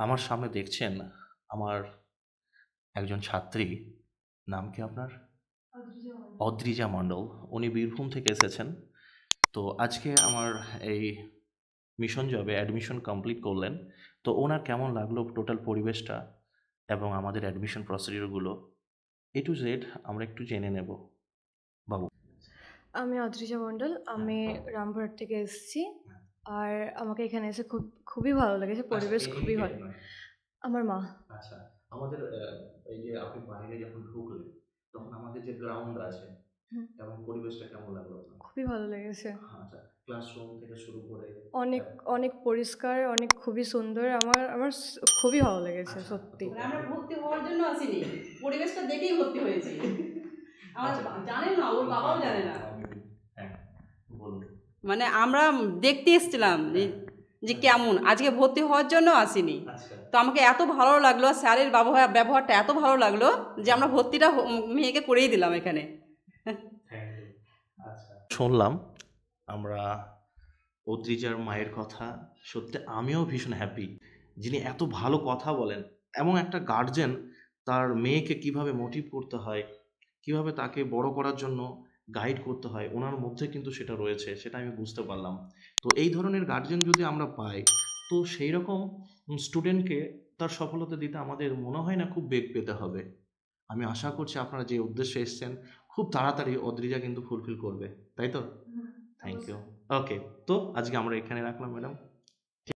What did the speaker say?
আমার সামনে দেখছেন আমার একজন ছাত্রী, নাম কি আপনার? অদ্রিজা মণ্ডল। উনি বীরভূম থেকে এসেছেন। তো আজকে আমার এই মিশন জবে অ্যাডমিশন কমপ্লিট করলেন। তো ওনার কেমন লাগলো টোটাল পরিবেশটা এবং আমাদের অ্যাডমিশন প্রসিডিওরগুলো A to Z আমরা একটু জেনে নেব। বাবু। আমি অদ্রিজা মণ্ডল। আমি রামপুরহাট থেকে এসেছি। আর আমাকে এখানে এসে খুবই ভালো লেগেছে। পরিবেশ খুবই ভালো। আমার মা। আচ্ছা, আমাদের এই যে আপনি বাইরে যখন ঢুকলেন তখন আমাদের যে গ্রাউন্ড আছে হুম, এবং পরিবেশটা কেমন লাগলো আপনার? খুবই ভালো লেগেছে। আচ্ছা, ক্লাসরুম থেকে শুরু করে অনেক অনেক পরিষ্কার, অনেক খুবই সুন্দর। আমার আমার খুবই ভালো লেগেছে আচ্ছা, সত্যি। তো মানে আমরা ভর্তি হওয়ার জন্য আসিনি, পরিবেশটা দেখেই ভর্তি হয়েছি। আমার আচ্ছা, জানেন না, ওর বাবাও জানে না। হ্যাঁ, বলুন। মানে আমরা দেখতে এসেছিলাম যে কেমন, আজকে ভর্তি হওয়ার জন্য আসিনি। আচ্ছা, তো আমাকে এত ভালো লাগলো, স্যারের ব্যবহারটা এত ভালো লাগলো যে আমরা ভর্তিটা মেয়েকে করেই দিলাম এখানে। Thank you. আচ্ছা, শুনলাম আমরা অদ্রিজার মায়ের কথা। সত্যি আমিও ভীষণ হ্যাপি, যিনি এত ভালো কথা বলেন এবং একটা গার্জেন তার মেয়েকে কিভাবে মোটিভ করতে হয়, কিভাবে তাকে বড় করার জন্য গাইড করতে হয়, ওনার মধ্যে কিন্তু সেটা রয়েছে, সেটা আমি বুঝতে পারলাম। তো এই ধরনের গার্জেন যদি আমরা পাই, তো সেই রকম স্টুডেন্টকে তার সফলতা দিতে আমাদের মনে হয় না খুব বেগ পেতে হবে। আমি আশা করছি আপনারা যে উদ্দেশ্যে এসেছেন খুব তাড়াতাড়ি অদ্রিজা কিন্তু ফুলফিল করবে, তাই তো? Thank you. ওকে, তো আজকে আমরা এখানে রাখলাম ম্যাডাম।